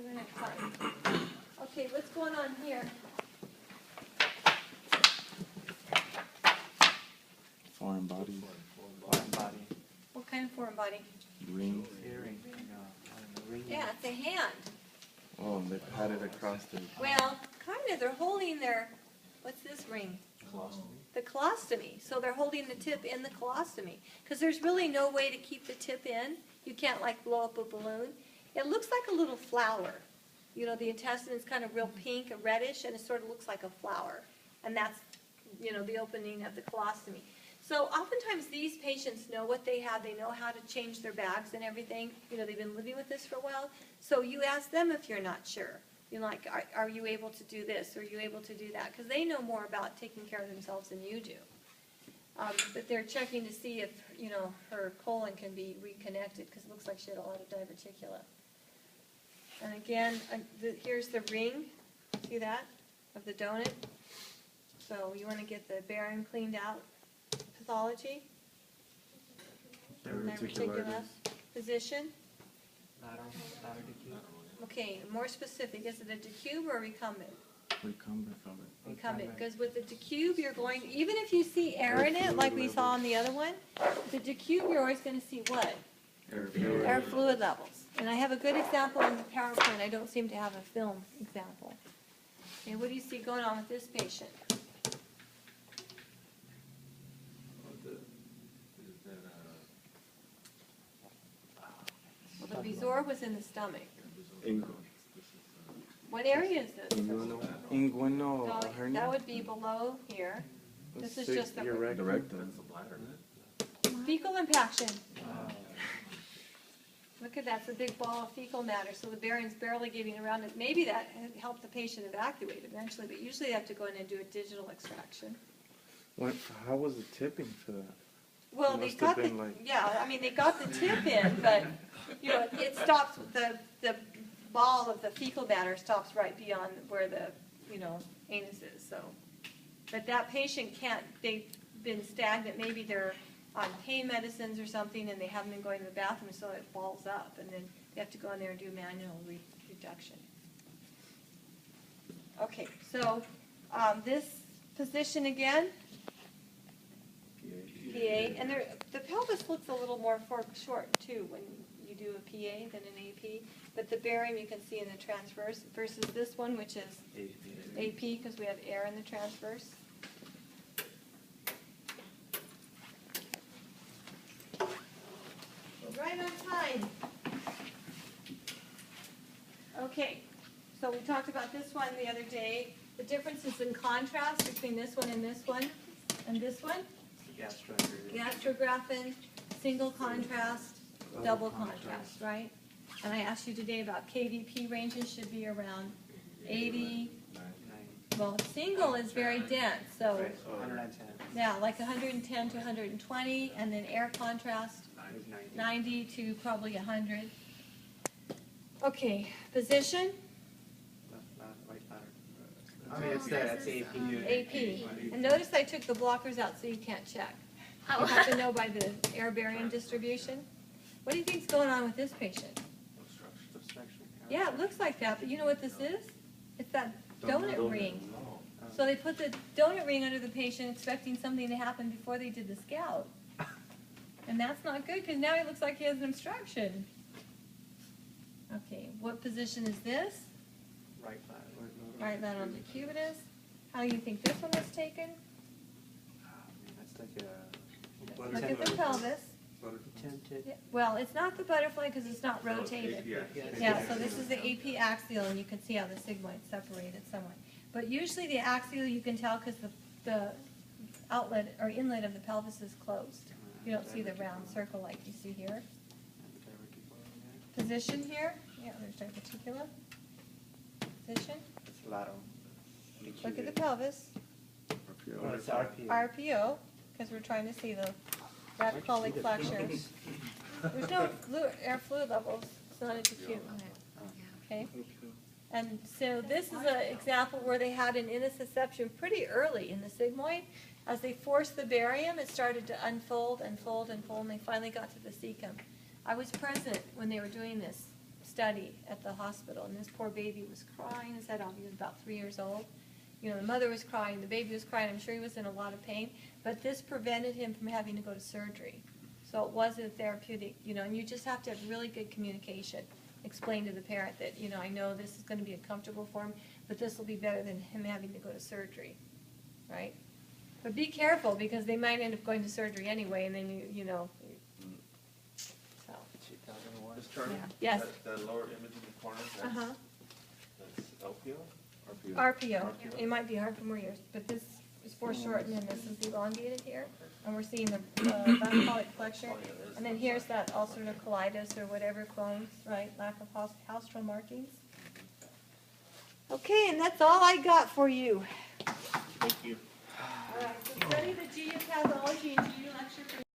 we're gonna try. Okay, what's going on here? Foreign body. Foreign body. What kind of foreign body? Ring. Earring. No, ring. Yeah, it's a hand. Oh, and they pat it across their. Well, kind of. They're holding their, what's this ring? The colostomy. So they're holding the tip in the colostomy. Because there's really no way to keep the tip in. You can't like blow up a balloon. It looks like a little flower. You know, the intestine is kind of real pink, a reddish, and it sort of looks like a flower. And that's, you know, the opening of the colostomy. So oftentimes these patients know what they have. They know how to change their bags and everything. You know, they've been living with this for a while. So you ask them if you're not sure. You know, like, are you able to do this? Or are you able to do that? Because they know more about taking care of themselves than you do. But they're checking to see if, you know, her colon can be reconnected because it looks like she had a lot of diverticula. And again, here's the ring. See that? Of the donut. So you want to get the barium cleaned out. Pathology. Diverticulus. Position. Lateral decube. Okay, more specific. Is it a decube or a recumbent? Recumbent. Recumbent. Because with the decube, you're going, even if you see air in it, like we saw on the other one, the decube, you're always going to see what? Air fluid levels. And I have a good example in the PowerPoint. I don't seem to have a film example. Okay, what do you see going on with this patient? Well, the Bizor was in the stomach. What area is this? Inguinal No, hernia. that would be below here. This is just the rectum. fecal impaction. Look at that, it's a big ball of fecal matter, so the barium's barely getting around it. Maybe that helped the patient evacuate eventually, but usually they have to go in and do a digital extraction. How was the tipping for that? Well, they got the, yeah, I mean, they got the tip in, but, you know, it stops, the ball of the fecal matter stops right beyond where the, you know, anus is, so. But that patient can't, they've been stagnant, maybe they're on pain medicines or something, and they haven't been going to the bathroom, so it balls up, and then they have to go in there and do manual reduction. Okay, so this position again, PA, and the pelvis looks a little more short too when you do a PA than an AP, but the barium you can see in the transverse versus this one, which is AP because we have air in the transverse. Right on time. Okay, so we talked about this one the other day. The differences in contrast between this one and this one and this one. Gastrographin, single contrast, double contrast, right? And I asked you today about KVP ranges should be around 80. Well, single is very dense, so 110. yeah, like 110 to 120, and then air contrast 90 to probably 100. Okay, position. I mean, that's AP. AP. And notice I took the blockers out so you can't check. You have to know by the air barium distribution. What do you think's going on with this patient? Yeah, it looks like that, but you know what this is? It's that donut ring. So they put the donut ring under the patient expecting something to happen before they did the scout. And that's not good because now he looks like he has an obstruction. Okay, what position is this? Right lateral. Right lateral decubitus. How do you think this one was taken? That's like a... Look at the pelvis. Attempted. Yeah, well, it's not the butterfly because it's not rotated. Yeah, so this is the AP axial, and you can see how the sigmoid's separated somewhat. But usually the axial you can tell because the outlet or inlet of the pelvis is closed. You don't see the round circle like you see here. Position here. Yeah, there's diverticula. Position. It's lateral. Look at the pelvis. Oh, it's RPO. RPO, because we're trying to see the radical flexures. There's no air fluid levels. It's not a decube. Okay. And so this is an example where they had an intussusception pretty early in the sigmoid. As they forced the barium, it started to unfold, and they finally got to the cecum. I was present when they were doing this study at the hospital, and this poor baby was crying his head off. He was about 3 years old. You know, the mother was crying, the baby was crying. I'm sure he was in a lot of pain, but this prevented him from having to go to surgery. So it wasn't therapeutic, you know, and you just have to have really good communication. Explain to the parent that, you know, I know this is going to be uncomfortable for him, but this will be better than him having to go to surgery, right? But be careful, because they might end up going to surgery anyway, and then you know, so. 2001. Ms. Charlie? Yeah. Yes. That lower image in the corner, Uh-huh. that's LPO? RPO. It might be hard for more years, but this is foreshortened and this is elongated here. And we're seeing the bipolar flexure. And then here's that ulcerative colitis or whatever, Crohn's, right? Lack of haustral markings. Okay, and that's all I got for you. Thank you. All right, so study the GU pathology and GU lecture for